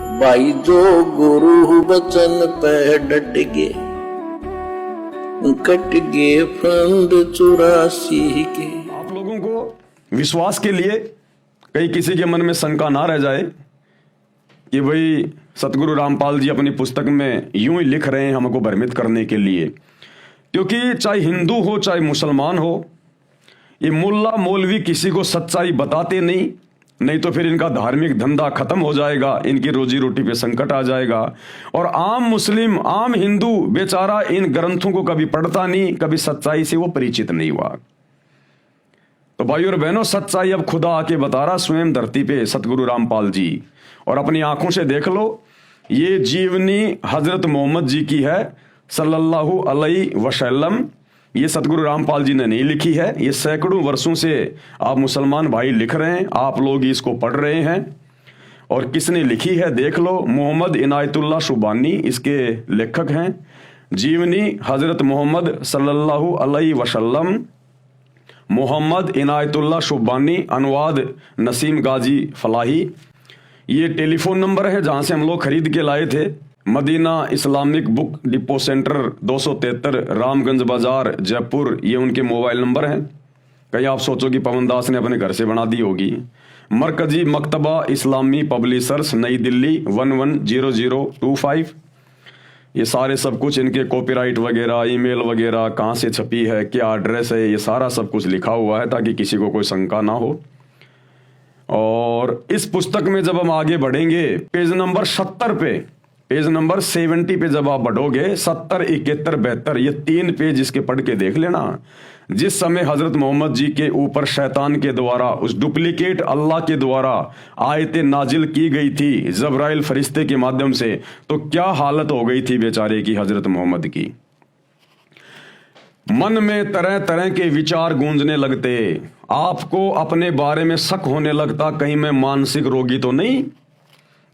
भाई जो गुरु बचन पे डट गे, कट गे फंद 84 के। आप लोगों को विश्वास के लिए कहीं किसी के मन में शंका ना रह जाए कि भाई सतगुरु रामपाल जी अपनी पुस्तक में यूं ही लिख रहे हैं हमको भ्रमित करने के लिए, क्योंकि चाहे हिंदू हो चाहे मुसलमान हो, ये मुल्ला मौलवी किसी को सच्चाई बताते नहीं तो फिर इनका धार्मिक धंधा खत्म हो जाएगा, इनकी रोजी रोटी पे संकट आ जाएगा। और आम मुस्लिम आम हिंदू बेचारा इन ग्रंथों को कभी पढ़ता नहीं, कभी सच्चाई से वो परिचित नहीं हुआ। तो भाइयों और बहनों, सच्चाई अब खुदा आके बता रहा स्वयं धरती पे, सतगुरु रामपाल जी, और अपनी आंखों से देख लो। ये जीवनी हजरत मोहम्मद जी की है सल्लल्लाहु अलैहि वसल्लम। ये सतगुरु रामपाल जी ने नहीं लिखी है, ये सैकड़ों वर्षों से आप मुसलमान भाई लिख रहे हैं, आप लोग इसको पढ़ रहे हैं। और किसने लिखी है देख लो, मोहम्मद इनायतुल्लाह शुबानी इसके लेखक हैं। जीवनी हजरत मोहम्मद सल्लल्लाहु अलैहि वसल्लम, मोहम्मद इनायतुल्लाह शुबानी, अनुवाद नसीम गाजी फलाही। ये टेलीफोन नंबर है जहां से हम लोग खरीद के लाए थे, Madina Islamic book depot centre 273 Ramganj Bazar Jaipur, ये उनके मोबाइल नंबर हैं। कहीं आप सोचो कि पवन दास ने अपने घर से बना दी होगी। मरकजी मकतबा इस्लामी पब्लिशर्स, नई दिल्ली 110025। ये सारे सब कुछ इनके कॉपीराइट वगैरह, ईमेल वगैरह, कहाँ से छपी है, क्या एड्रेस है, ये सारा सब कुछ लिखा हुआ है ताकि किसी को कोई शंका ना हो। और इस पुस्तक में जब हम आगे बढ़ेंगे, पेज नंबर 70 पे, पेज नंबर 70 पे जब आप बढ़ोगे, 70, 71, 72, ये 3 पेज इसके पढ़ के देख लेना। जिस समय हजरत मोहम्मद जी के ऊपर शैतान के द्वारा, उस डुप्लीकेट अल्लाह के द्वारा आयतें नाजिल की गई थी जब्राइल फरिश्ते के माध्यम से, तो क्या हालत हो गई थी बेचारे की, हजरत मोहम्मद की। मन में तरह तरह के विचार गूंजने लगते, आपको अपने बारे में शक होने लगता, कहीं मैं मानसिक रोगी तो नहीं।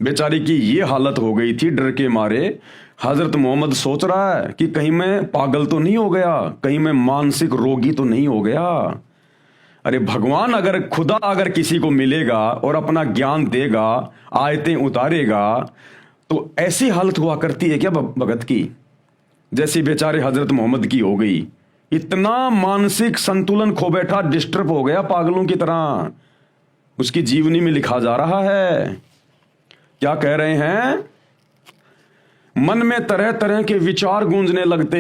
बेचारी की ये हालत हो गई थी, डर के मारे हजरत मोहम्मद सोच रहा है कि कहीं मैं पागल तो नहीं हो गया, कहीं मैं मानसिक रोगी तो नहीं हो गया। अरे भगवान अगर, खुदा अगर किसी को मिलेगा और अपना ज्ञान देगा, आयतें उतारेगा, तो ऐसी हालत हुआ करती है क्या भगत की, जैसी बेचारे हजरत मोहम्मद की हो गई। इतना मानसिक संतुलन खो बैठा, डिस्टर्ब हो गया पागलों की तरह। उसकी जीवनी में लिखा जा रहा है, क्या कह रहे हैं, मन में तरह तरह के विचार गूंजने लगते,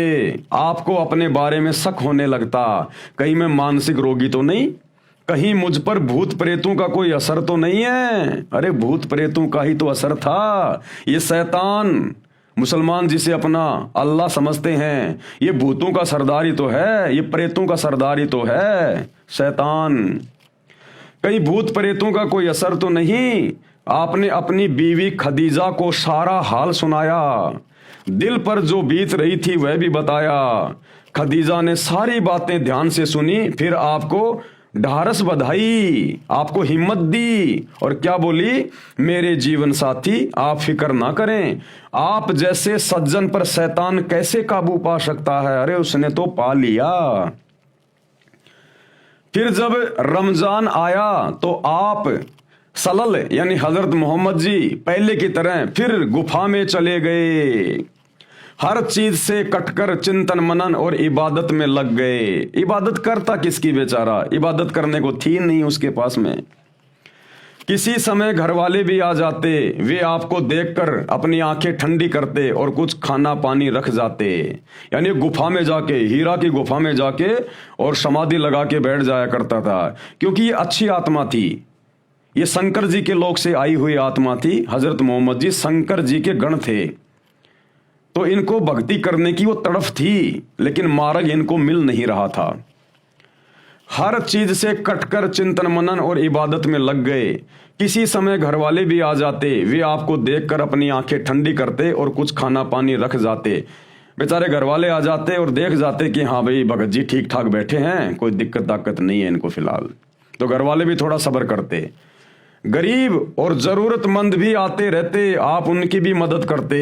आपको अपने बारे में शक होने लगता, कहीं मैं मानसिक रोगी तो नहीं, कहीं मुझ पर भूत प्रेतों का कोई असर तो नहीं है। अरे भूत प्रेतों का ही तो असर था। ये शैतान, मुसलमान जिसे अपना अल्लाह समझते हैं, ये भूतों का सरदार ही तो है, ये प्रेतों का सरदार ही तो है शैतान। कहीं भूत प्रेतों का कोई असर तो नहीं। आपने अपनी बीवी खदीजा को सारा हाल सुनाया, दिल पर जो बीत रही थी वह भी बताया। खदीजा ने सारी बातें ध्यान से सुनी, फिर आपको ढारस बधाई, आपको हिम्मत दी, और क्या बोली, मेरे जीवन साथी आप फिक्र ना करें, आप जैसे सज्जन पर शैतान कैसे काबू पा सकता है। अरे उसने तो पा लिया। फिर जब रमजान आया तो आप सलल यानी हजरत मोहम्मद जी पहले की तरह फिर गुफा में चले गए, हर चीज से कटकर चिंतन मनन और इबादत में लग गए। इबादत करता किसकी बेचारा, इबादत करने को थी नहीं उसके पास में। किसी समय घर वाले भी आ जाते, वे आपको देखकर अपनी आंखें ठंडी करते और कुछ खाना पानी रख जाते। यानी गुफा में जाके, हीरा की गुफा में जाके और समाधि लगा के बैठ जाया करता था, क्योंकि ये अच्छी आत्मा थी, ये शंकर जी के लोक से आई हुई आत्मा थी। हजरत मोहम्मद जी शंकर जी के गण थे, तो इनको भक्ति करने की वो तड़फ थी, लेकिन मार्ग इनको मिल नहीं रहा था। हर चीज से कटकर चिंतन मनन और इबादत में लग गए। किसी समय घर वाले भी आ जाते, वे आपको देखकर अपनी आंखें ठंडी करते और कुछ खाना पानी रख जाते। बेचारे घर वाले आ जाते और देख जाते कि हाँ भाई भगत जी ठीक ठाक बैठे हैं, कोई दिक्कत ताकत नहीं है इनको फिलहाल, तो घर वाले भी थोड़ा सब्र करते। गरीब और जरूरतमंद भी आते रहते, आप उनकी भी मदद करते।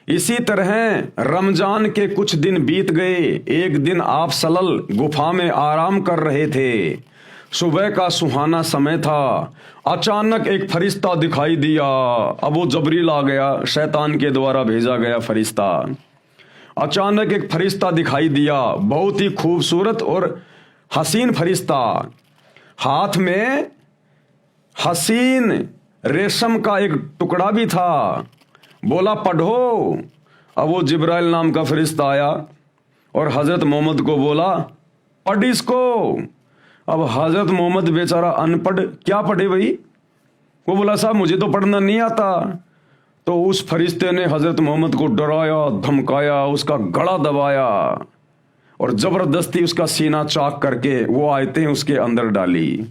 इसी तरह रमजान के कुछ दिन बीत गए। एक दिन आप सलल गुफा में आराम कर रहे थे, सुबह का सुहाना समय था। अचानक एक फरिश्ता दिखाई दिया। अब वो जबरील आ गया, शैतान के द्वारा भेजा गया फरिश्ता। अचानक एक फरिश्ता दिखाई दिया, बहुत ही खूबसूरत और हसीन फरिश्ता। हाथ में हसीन रेशम का एक टुकड़ा भी था। बोला पढ़ो। अब वो जिब्राइल नाम का फरिश्ता आया और हजरत मोहम्मद को बोला पढ़ इसको। अब हजरत मोहम्मद बेचारा अनपढ़, क्या पढ़े भाई। वो बोला साहब मुझे तो पढ़ना नहीं आता। तो उस फरिश्ते ने हजरत मोहम्मद को डराया, धमकाया, उसका गला दबाया और जबरदस्ती उसका सीना चाक करके वो आयतें उसके अंदर डाली।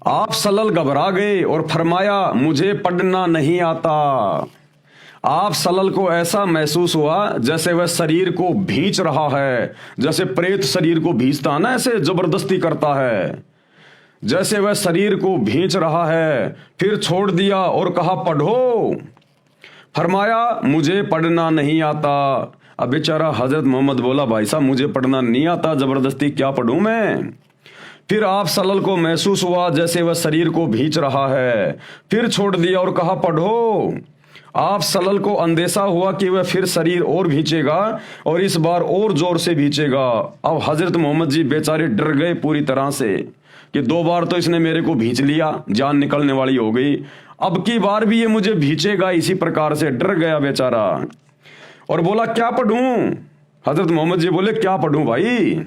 आप सल्लल घबरा गए और फरमाया मुझे पढ़ना नहीं आता। आप सल्लल को ऐसा महसूस हुआ जैसे वह शरीर को भींच रहा है, जैसे प्रेत शरीर को भींचता ना, ऐसे जबरदस्ती करता है, जैसे वह शरीर को भींच रहा है। फिर छोड़ दिया और कहा पढ़ो। फरमाया मुझे पढ़ना नहीं आता। अब बेचारा हजरत मोहम्मद बोला भाई साहब मुझे पढ़ना नहीं आता, जबरदस्ती क्या पढ़ूं मैं। फिर आप सल्लल को महसूस हुआ जैसे वह शरीर को भींच रहा है। फिर छोड़ दिया और कहा पढ़ो। आप सल्लल को अंदेशा हुआ कि वह फिर शरीर और भींचेगा और इस बार और जोर से भींचेगा। अब हजरत मोहम्मद जी बेचारे डर गए पूरी तरह से कि 2 बार तो इसने मेरे को भींच लिया, जान निकलने वाली हो गई, अब की बार भी ये मुझे भींचेगा। इसी प्रकार से डर गया बेचारा और बोला क्या पढ़ूं। हजरत मोहम्मद जी बोले क्या पढ़ूं भाई।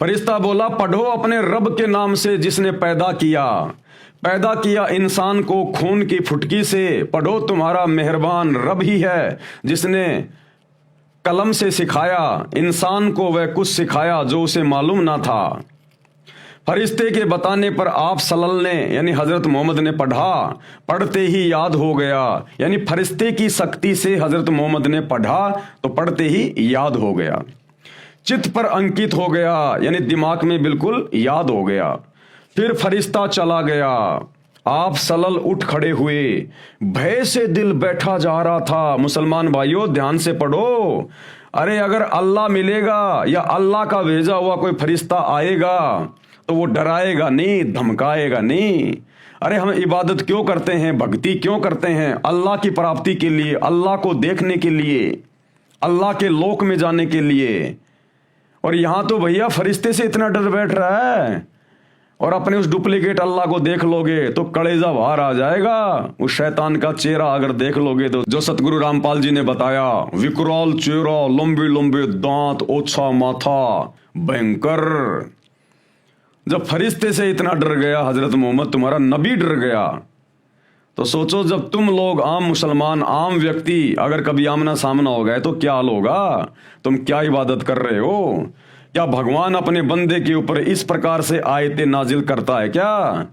फरिश्ता बोला पढ़ो अपने रब के नाम से जिसने पैदा किया इंसान को खून की फुटकी से। पढ़ो तुम्हारा मेहरबान रब ही है जिसने कलम से सिखाया इंसान को वह कुछ सिखाया जो उसे मालूम ना था। फरिश्ते के बताने पर आप सल्लल्लाहु ने यानी हजरत मोहम्मद ने पढ़ा। पढ़ते ही याद हो गया, यानी फरिश्ते की शक्ति से हजरत मोहम्मद ने पढ़ा तो पढ़ते ही याद हो गया, चित्त पर अंकित हो गया, यानी दिमाग में बिल्कुल याद हो गया। फिर फरिश्ता चला गया। आप सल्लल्लाहु उठ खड़े हुए, भय से दिल बैठा जा रहा था। मुसलमान भाइयों ध्यान से पढ़ो। अरे अगर अल्लाह मिलेगा या अल्लाह का भेजा हुआ कोई फरिश्ता आएगा तो वो डराएगा नहीं, धमकाएगा नहीं। अरे हम इबादत क्यों करते हैं, भक्ति क्यों करते हैं? अल्लाह की प्राप्ति के लिए, अल्लाह को देखने के लिए, अल्लाह के लोक में जाने के लिए। और यहां तो भैया फरिश्ते से इतना डर बैठ रहा है और अपने उस डुप्लीकेट अल्लाह को देख लोगे तो कलेजा बाहर आ जाएगा। उस शैतान का चेहरा अगर देख लोगे तो जो सतगुरु रामपाल जी ने बताया, विकराल चेहरा, लंबे लंबे दांत, ओछा माथा, भयंकर। जब फरिश्ते से इतना डर गया हजरत मोहम्मद, तुम्हारा नबी डर गया, तो सोचो जब तुम लोग आम मुसलमान, आम व्यक्ति अगर कभी आमना सामना हो गए तो क्या हाल होगा। तुम क्या इबादत कर रहे हो? क्या भगवान अपने बंदे के ऊपर इस प्रकार से आयतें नाजिल करता है क्या?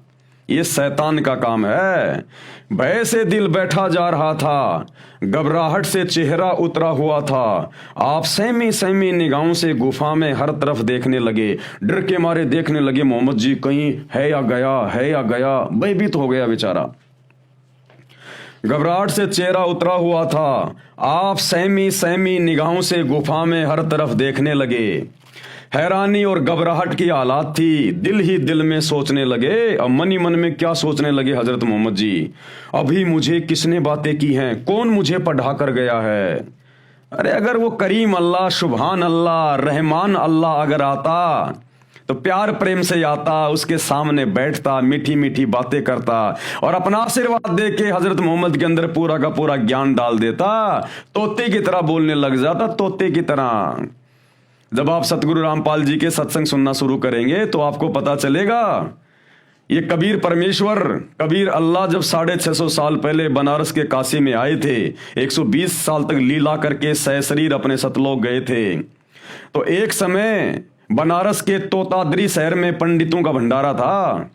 ये शैतान का काम है। भय से दिल बैठा जा रहा था, घबराहट से चेहरा उतरा हुआ था। आप सहमी सहमी निगाहों से गुफा में हर तरफ देखने लगे, डर के मारे देखने लगे मोहम्मद जी कहीं है या गया, है या गया। भयभीत हो गया बेचारा, घबराहट से चेहरा उतरा हुआ था। आप सहमी सहमी निगाहों से गुफा में हर तरफ देखने लगे। हैरानी और घबराहट की हालात थी। दिल ही दिल में सोचने लगे। अब मन ही मन में क्या सोचने लगे हजरत मोहम्मद जी, अभी मुझे किसने बातें की हैं, कौन मुझे पढ़ा कर गया है। अरे अगर वो करीम अल्लाह, सुभान अल्लाह, रहमान अल्लाह अगर आता तो प्यार प्रेम से आता, उसके सामने बैठता, मीठी मीठी बातें करता और अपना आशीर्वाद दे के हजरत मोहम्मद के अंदर पूरा का पूरा ज्ञान डाल देता। तोते की तरह बोलने लग जाता, तोते की तरह। जब आप सतगुरु रामपाल जी के सत्संग सुनना शुरू करेंगे तो आपको पता चलेगा ये कबीर परमेश्वर, कबीर अल्लाह जब 650 साल पहले बनारस के काशी में आए थे, 120 साल तक लीला करके सहशरीर अपने सतलोक गए थे। तो एक समय बनारस के तोताद्री शहर में पंडितों का भंडारा था।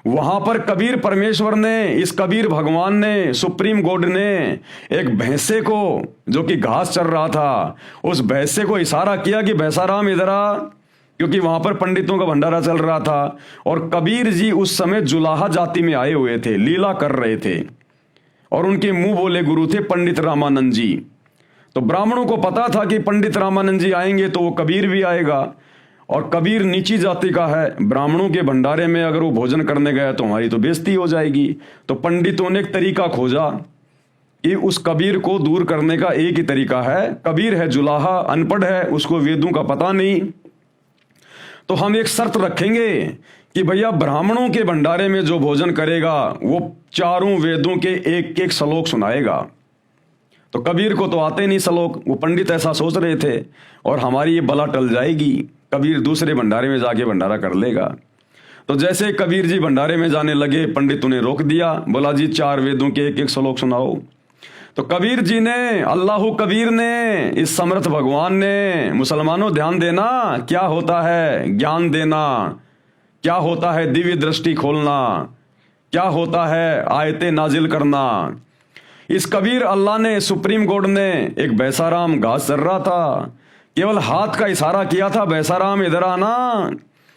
वहां पर कबीर परमेश्वर ने, इस कबीर भगवान ने, सुप्रीम गॉड ने एक भैंसे को, जो कि घास चर रहा था, उस भैंसे को इशारा किया कि भैंसाराम इधर आ, क्योंकि वहां पर पंडितों का भंडारा चल रहा था। और कबीर जी उस समय जुलाहा जाति में आए हुए थे, लीला कर रहे थे और उनके मुंह बोले गुरु थे पंडित रामानंद जी। तो ब्राह्मणों को पता था कि पंडित रामानंद जी आएंगे तो वो कबीर भी आएगा। और कबीर नीची जाति का है, ब्राह्मणों के भंडारे में अगर वो भोजन करने गया तो हमारी तो बेइज्जती हो जाएगी। तो पंडितों ने एक तरीका खोजा कि उस कबीर को दूर करने का एक ही तरीका है, कबीर है जुलाहा, अनपढ़ है, उसको वेदों का पता नहीं, तो हम एक शर्त रखेंगे कि भैया ब्राह्मणों के भंडारे में जो भोजन करेगा वो चारों वेदों के एक एक श्लोक सुनाएगा। तो कबीर को तो आते नहीं श्लोक, वो पंडित ऐसा सोच रहे थे और हमारी ये बला टल जाएगी, कबीर दूसरे भंडारे में जाके भंडारा कर लेगा। तो जैसे कबीर जी भंडारे में जाने लगे, पंडित उन्हें रोक दिया, बोला जी 4 वेदों के एक एक श्लोक सुनाओ। तो कबीर जी ने, अल्लाह कबीर ने, इस समर्थ भगवान ने, मुसलमानों ध्यान देना, क्या होता है ज्ञान देना, क्या होता है दिव्य दृष्टि खोलना, क्या होता है आयतें नाजिल करना। इस कबीर अल्लाह ने, सुप्रीम कोर्ट ने, एक बैसाराम घास चर रहा था, केवल हाथ का इशारा किया था, बैसाराम इधर आना।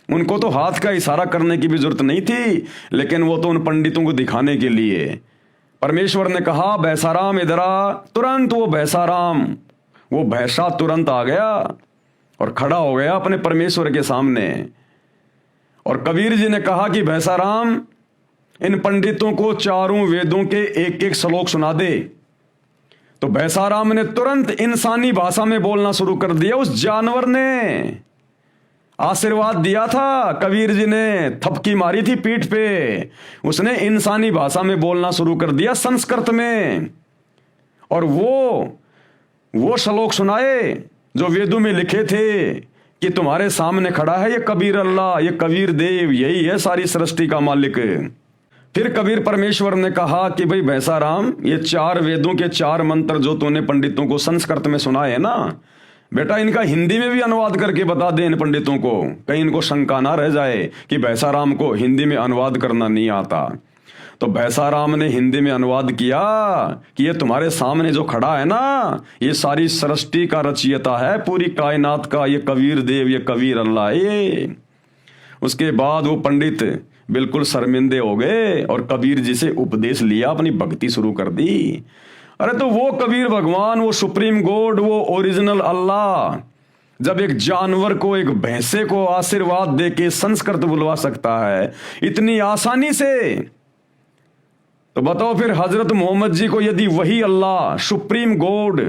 उनको तो हाथ का इशारा करने की भी जरूरत नहीं थी, लेकिन वो तो उन पंडितों को दिखाने के लिए परमेश्वर ने कहा बैसाराम इधर आ। तुरंत वो बैसाराम, वो भैंसा तुरंत आ गया और खड़ा हो गया अपने परमेश्वर के सामने। और कबीर जी ने कहा कि भैंसाराम, इन पंडितों को चारों वेदों के एक एक श्लोक सुना दे। तो भैंसाराम ने तुरंत इंसानी भाषा में बोलना शुरू कर दिया। उस जानवर ने आशीर्वाद दिया था, कबीर जी ने थपकी मारी थी पीठ पे, उसने इंसानी भाषा में बोलना शुरू कर दिया, संस्कृत में। और वो श्लोक सुनाए जो वेदों में लिखे थे कि तुम्हारे सामने खड़ा है ये कबीर अल्लाह, ये कबीर देव, यही है सारी सृष्टि का मालिक। फिर कबीर परमेश्वर ने कहा कि भाई भैंसाराम, ये 4 वेदों के 4 मंत्र जो तूने पंडितों को संस्कृत में सुनाए है ना, बेटा इनका हिंदी में भी अनुवाद करके बता दे इन पंडितों को, कहीं इनको शंका ना रह जाए कि भैंसाराम को हिंदी में अनुवाद करना नहीं आता। तो भैंसाराम ने हिंदी में अनुवाद किया कि ये तुम्हारे सामने जो खड़ा है ना, ये सारी सृष्टि का रचयिता है, पूरी कायनात का, ये कबीर देव, ये कबीर अल्लाह है। उसके बाद वो पंडित बिल्कुल शर्मिंदे हो गए और कबीर जी से उपदेश लिया, अपनी भक्ति शुरू कर दी। अरे तो वो कबीर भगवान, वो सुप्रीम गॉड, वो ओरिजिनल अल्लाह जब एक जानवर को, एक भैंसे को आशीर्वाद दे के संस्कृत बुलवा सकता है इतनी आसानी से, तो बताओ फिर हजरत मोहम्मद जी को यदि वही अल्लाह, सुप्रीम गॉड,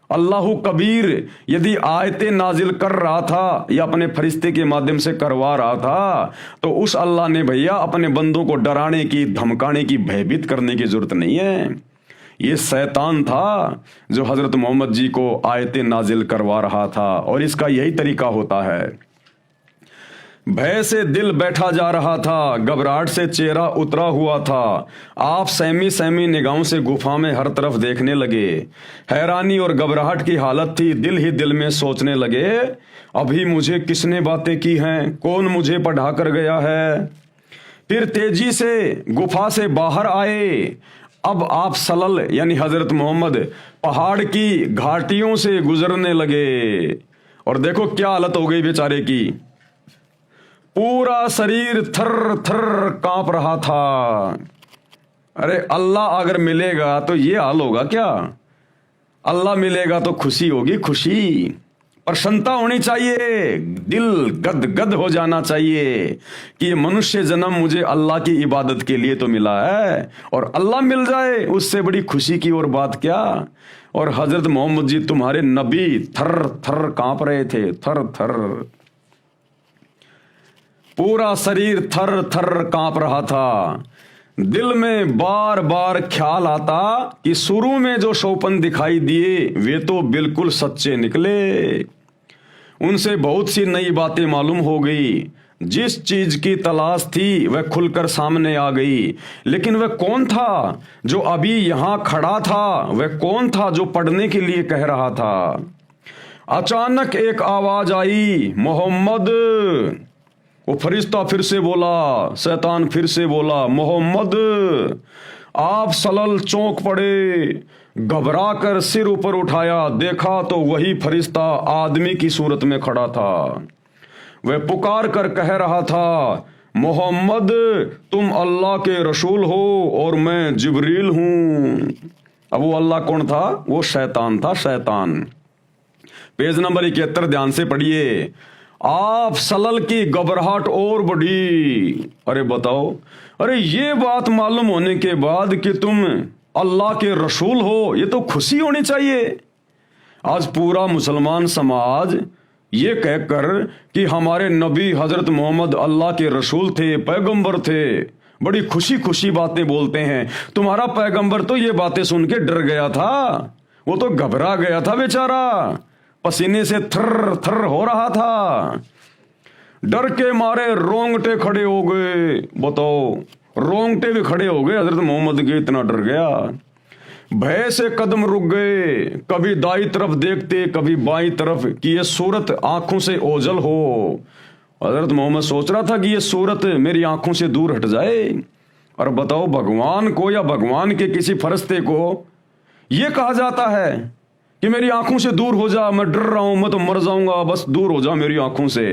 अल्लाह कबीर यदि आयतें नाजिल कर रहा था या अपने फरिश्ते के माध्यम से करवा रहा था, तो उस अल्लाह ने भैया अपने बंदों को डराने की, धमकाने की, भयभीत करने की जरूरत नहीं है। ये शैतान था जो हजरत मोहम्मद जी को आयतें नाजिल करवा रहा था, और इसका यही तरीका होता है। भय से दिल बैठा जा रहा था, घबराहट से चेहरा उतरा हुआ था। आप सहमी सहमी निगाहों से गुफा में हर तरफ देखने लगे। हैरानी और घबराहट की हालत थी, दिल ही दिल में सोचने लगे, अभी मुझे किसने बातें की हैं, कौन मुझे पढ़ा कर गया है। फिर तेजी से गुफा से बाहर आए। अब आप सलल यानी हजरत मोहम्मद पहाड़ की घाटियों से गुजरने लगे, और देखो क्या हालत हो गई बेचारे की, पूरा शरीर थर थर कांप रहा था। अरे अल्लाह अगर मिलेगा तो ये हाल होगा क्या? अल्लाह मिलेगा तो खुशी होगी, खुशी, प्रसन्नता होनी चाहिए, दिल गद गद हो जाना चाहिए कि ये मनुष्य जन्म मुझे अल्लाह की इबादत के लिए तो मिला है, और अल्लाह मिल जाए उससे बड़ी खुशी की और बात क्या। और हजरत मोहम्मद जी तुम्हारे नबी थर थर कांप रहे थे, थर थर, पूरा शरीर थर थर कांप रहा था। दिल में बार बार ख्याल आता कि शुरू में जो शोपन दिखाई दिए वे तो बिल्कुल सच्चे निकले, उनसे बहुत सी नई बातें मालूम हो गई। जिस चीज की तलाश थी वह खुलकर सामने आ गई, लेकिन वह कौन था जो अभी यहां खड़ा था, वह कौन था जो पढ़ने के लिए कह रहा था। अचानक एक आवाज आई, मोहम्मद। वो फरिश्ता फिर से बोला, शैतान फिर से बोला, मोहम्मद। आप सलल चौंक पड़े, घबरा कर सिर ऊपर उठाया, देखा तो वही फरिश्ता आदमी की सूरत में खड़ा था। वह पुकार कर कह रहा था, मोहम्मद तुम अल्लाह के रसूल हो और मैं जिब्रील हूं। अब वो अल्लाह कौन था? वो शैतान था, शैतान। पेज नंबर 71 ध्यान से पढ़िए। आप सलल की घबराहट और बढ़ी। अरे बताओ, अरे ये बात मालूम होने के बाद कि तुम अल्लाह के रसूल हो, ये तो खुशी होनी चाहिए। आज पूरा मुसलमान समाज ये कहकर कि हमारे नबी हजरत मोहम्मद अल्लाह के रसूल थे, पैगंबर थे, बड़ी खुशी खुशी बातें बोलते हैं। तुम्हारा पैगंबर तो ये बातें सुन के डर गया था, वो तो घबरा गया था बेचारा, पसीने से थर थर हो रहा था, डर के मारे रोंगटे खड़े हो गए। बताओ, रोंगटे भी खड़े हो गए हजरत मोहम्मद के, इतना डर गया। भय से कदम रुक गए, कभी दाई तरफ देखते कभी बाई तरफ कि ये सूरत आंखों से ओझल हो। हजरत मोहम्मद सोच रहा था कि ये सूरत मेरी आंखों से दूर हट जाए। और बताओ, भगवान को या भगवान के किसी फरिश्ते को ये कहा जाता है कि मेरी आंखों से दूर हो जा, मैं डर रहा हूं, मैं तो मर जाऊंगा, बस दूर हो जा मेरी आंखों से।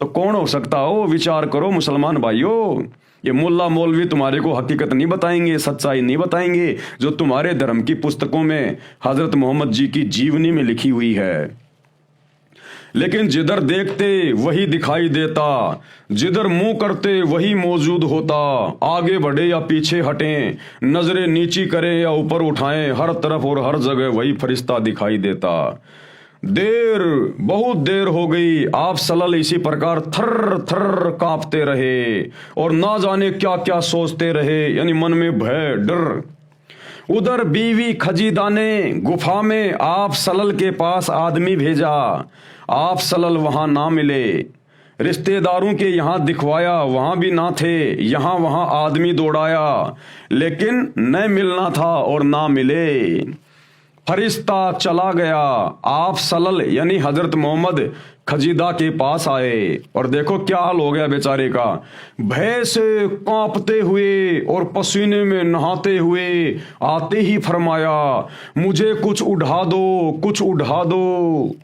तो कौन हो सकता हो? विचार करो मुसलमान भाइयों। ये मुल्ला मौलवी तुम्हारे को हकीकत नहीं बताएंगे, सच्चाई नहीं बताएंगे, जो तुम्हारे धर्म की पुस्तकों में हजरत मोहम्मद जी की जीवनी में लिखी हुई है। लेकिन जिधर देखते वही दिखाई देता, जिधर मुंह करते वही मौजूद होता। आगे बढ़े या पीछे हटें, नजरें नीची करें या ऊपर उठाएं, हर तरफ और हर जगह वही फरिश्ता दिखाई देता। देर, बहुत देर हो गई, आप सल्लल्लाहु इसी प्रकार थर थर कांपते रहे और ना जाने क्या क्या सोचते रहे, यानी मन में भय डर। उधर बीवी खजीदा ने गुफा में आप सल्लल्लाहु के पास आदमी भेजा। आप सल्लल्लाहु वहां ना मिले, रिश्तेदारों के यहां दिखवाया, वहां भी ना थे, यहां वहां आदमी दौड़ाया, लेकिन न मिलना था और ना मिले। फरिश्ता चला गया। आप सल्लल्लाहु यानी हजरत मोहम्मद खजीदा के पास आए और देखो क्या हाल हो गया बेचारे का। भय से कांपते हुए और पसीने में नहाते हुए आते ही फरमाया, मुझे कुछ उड़ा दो, कुछ उड़ा दो।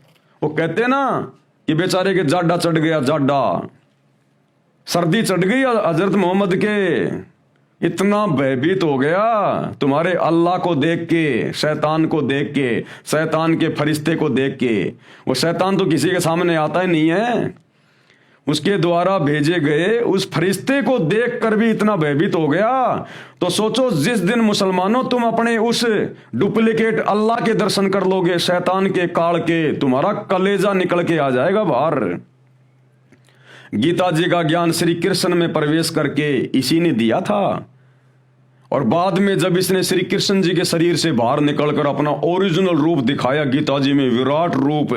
वो कहते ना कि बेचारे के जाडा चढ़ गया, जाडा सर्दी चढ़ गई हजरत मोहम्मद के, इतना भयभीत हो गया तुम्हारे अल्लाह को देख के, शैतान को देख के, शैतान के फरिश्ते को देख के। वो शैतान तो किसी के सामने आता ही नहीं है, उसके द्वारा भेजे गए उस फरिश्ते को देखकर भी इतना भयभीत हो गया। तो सोचो, जिस दिन मुसलमानों तुम अपने उस डुप्लीकेट अल्लाह के दर्शन कर लोगे, शैतान के काल के, तुम्हारा कलेजा निकल के आ जाएगा बाहर। गीता जी का ज्ञान श्री कृष्ण में प्रवेश करके इसी ने दिया था, और बाद में जब इसने श्री कृष्ण जी के शरीर से बाहर निकलकर अपना ओरिजिनल रूप दिखाया गीता जी में, विराट रूप,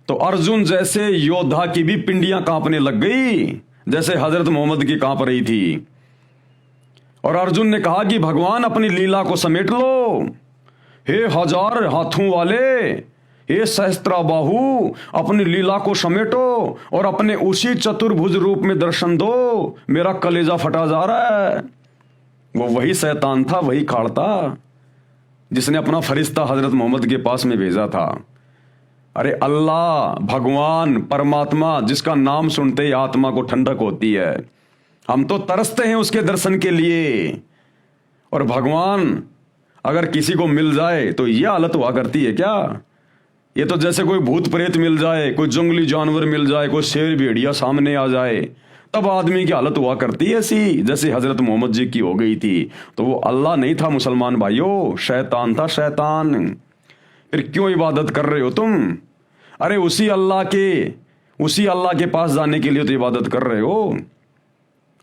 तो अर्जुन जैसे योद्धा की भी पिंडियां कांपने लग गई, जैसे हजरत मोहम्मद की कांप रही थी। और अर्जुन ने कहा कि भगवान अपनी लीला को समेट लो, हे हजार हाथों वाले, हे सहस्त्रा बाहु, अपनी लीला को समेटो और अपने उसी चतुर्भुज रूप में दर्शन दो, मेरा कलेजा फटा जा रहा है। वो वही शैतान था, वही खाड़ था जिसने अपना फरिश्ता हजरत मोहम्मद के पास में भेजा था। अरे अल्लाह, भगवान, परमात्मा, जिसका नाम सुनते ही आत्मा को ठंडक होती है, हम तो तरसते हैं उसके दर्शन के लिए। और भगवान अगर किसी को मिल जाए तो यह हालत हुआ करती है क्या? ये तो जैसे कोई भूत प्रेत मिल जाए, कोई जंगली जानवर मिल जाए, कोई शेर भेड़िया सामने आ जाए, तब आदमी की हालत हुआ करती है ऐसी, जैसे हजरत मोहम्मद जी की हो गई थी। तो वो अल्लाह नहीं था मुसलमान भाइयों, शैतान था, शैतान। फिर क्यों इबादत कर रहे हो तुम? अरे उसी अल्लाह के पास जाने के लिए तो इबादत कर रहे हो।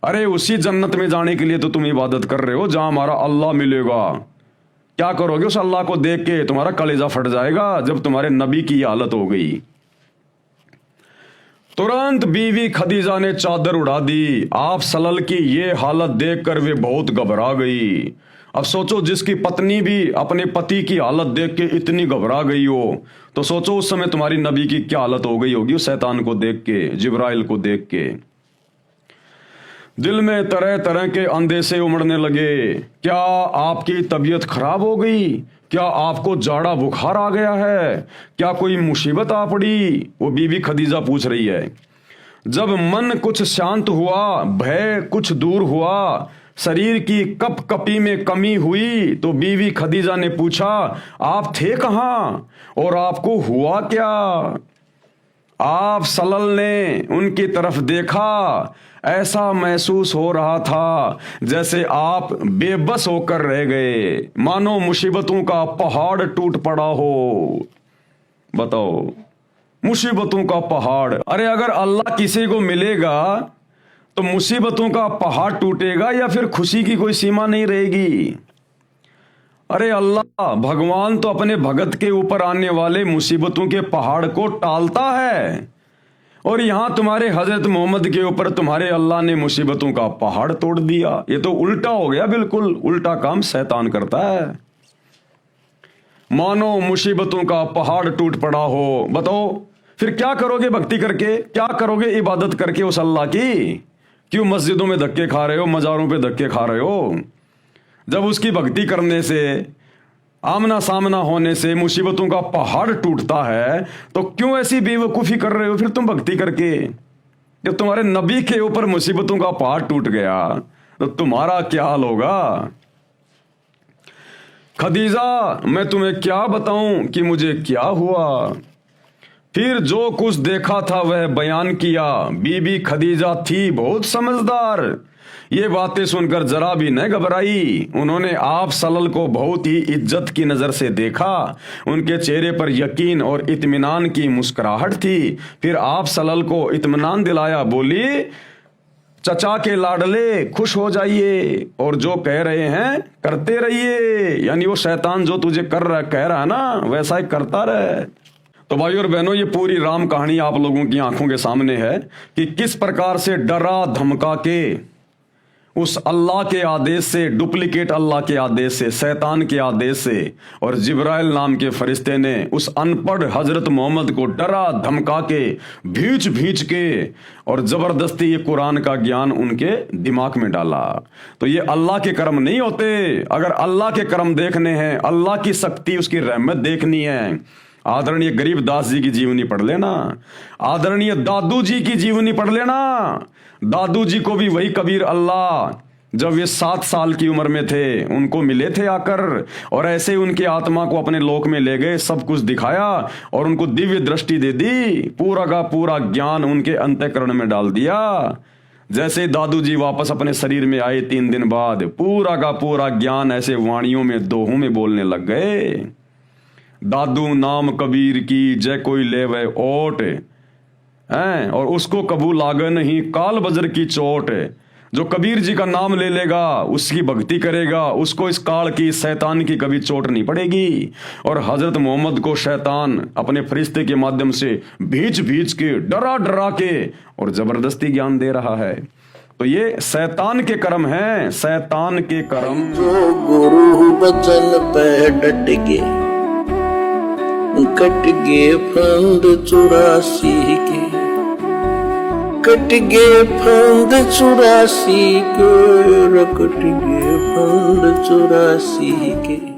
अरे उसी जन्नत में जाने के लिए तो तुम इबादत कर रहे हो जहां हमारा अल्लाह मिलेगा। क्या करोगे उस अल्लाह को देख के? तुम्हारा कलेजा फट जाएगा जब तुम्हारे नबी की हालत हो गई। तुरंत बीवी खदीजा ने चादर उड़ा दी। आप सल्लल्लाहु की ये हालत देखकर वे बहुत घबरा गई। अब सोचो, जिसकी पत्नी भी अपने पति की हालत देख के इतनी घबरा गई हो, तो सोचो उस समय तुम्हारी नबी की क्या हालत हो गई होगी उस शैतान को देख के, जिब्राइल को देख के। दिल में तरह तरह के अंदेशे उमड़ने लगे। क्या आपकी तबीयत खराब हो गई? क्या आपको जाड़ा बुखार आ गया है? क्या कोई मुसीबत आ पड़ी? वो बीवी खदीजा पूछ रही है। जब मन कुछ शांत हुआ, भय कुछ दूर हुआ, शरीर की कप कपी में कमी हुई, तो बीवी खदीजा ने पूछा, आप थे कहां और आपको हुआ क्या? आप सलल ने उनकी तरफ देखा, ऐसा महसूस हो रहा था जैसे आप बेबस होकर रह गए, मानो मुसीबतों का पहाड़ टूट पड़ा हो। बताओ, मुसीबतों का पहाड़। अरे अगर अल्लाह किसी को मिलेगा तो मुसीबतों का पहाड़ टूटेगा या फिर खुशी की कोई सीमा नहीं रहेगी। अरे अल्लाह भगवान तो अपने भगत के ऊपर आने वाले मुसीबतों के पहाड़ को टालता है, और यहां तुम्हारे हजरत मोहम्मद के ऊपर तुम्हारे अल्लाह ने मुसीबतों का पहाड़ तोड़ दिया। ये तो उल्टा हो गया, बिल्कुल उल्टा काम शैतान करता है। मानो मुसीबतों का पहाड़ टूट पड़ा हो। बताओ फिर क्या करोगे भक्ति करके, क्या करोगे इबादत करके उस अल्लाह की? क्यों मस्जिदों में धक्के खा रहे हो, मजारों पे धक्के खा रहे हो? जब उसकी भक्ति करने से, आमना सामना होने से मुसीबतों का पहाड़ टूटता है तो क्यों ऐसी बेवकूफी कर रहे हो फिर तुम भक्ति करके? जब तुम्हारे नबी के ऊपर मुसीबतों का पहाड़ टूट गया तो तुम्हारा क्या हाल होगा? खदीजा, मैं तुम्हें क्या बताऊं कि मुझे क्या हुआ। फिर जो कुछ देखा था वह बयान किया। बीबी खदीजा थी बहुत समझदार, ये बातें सुनकर जरा भी न घबराई। उन्होंने आप सल्लल्लाहु को बहुत ही इज्जत की नजर से देखा। उनके चेहरे पर यकीन और इत्मीनान की मुस्कुराहट थी। फिर आप सल्लल्लाहु को इत्मीनान दिलाया, बोली, चचा के लाडले खुश हो जाइए और जो कह रहे हैं करते रहिए। यानी वो शैतान जो तुझे कह रहा है ना, वैसा ही करता रहे। तो भाई और बहनों, ये पूरी राम कहानी आप लोगों की आंखों के सामने है कि किस प्रकार से डरा धमका के उस अल्लाह के आदेश से, डुप्लीकेट अल्लाह के आदेश से, शैतान के आदेश से, और जिब्राइल नाम के फरिश्ते ने उस अनपढ़ हजरत मोहम्मद को डरा धमका के, भींच भींच के और जबरदस्ती ये कुरान का ज्ञान उनके दिमाग में डाला। तो ये अल्लाह के कर्म नहीं होते। अगर अल्लाह के कर्म देखने हैं, अल्लाह की शक्ति, उसकी रहमत देखनी है, आदरणीय गरीबदास जी की जीवनी पढ़ लेना, आदरणीय दादू जी की जीवनी पढ़ लेना। दादू जी को भी वही कबीर अल्लाह जब वे 7 साल की उम्र में थे उनको मिले थे आकर, और ऐसे उनके आत्मा को अपने लोक में ले गए, सब कुछ दिखाया और उनको दिव्य दृष्टि दे दी, पूरा का पूरा ज्ञान उनके अंतःकरण में डाल दिया। जैसे दादू जी वापस अपने शरीर में आए 3 दिन बाद, पूरा का पूरा ज्ञान ऐसे वाणियों में, दोहों में बोलने लग गए। दादू नाम कबीर की, जय कोई ले वह ओट हैं, और उसको कबूल लागे नहीं काल बजर की चोट। जो कबीर जी का नाम ले लेगा, उसकी भक्ति करेगा, उसको इस काल की, शैतान की कभी चोट नहीं पड़ेगी। और हजरत मोहम्मद को शैतान अपने फरिश्ते के माध्यम से भींच भींच के, डरा डरा के और जबरदस्ती ज्ञान दे रहा है। तो ये शैतान के कर्म हैं, शैतान के कर्म। जो गुरु बचन पे डट गए, कट गए फंद 84 के, कट गए फंद 84 के, कट गए फंद 84 के।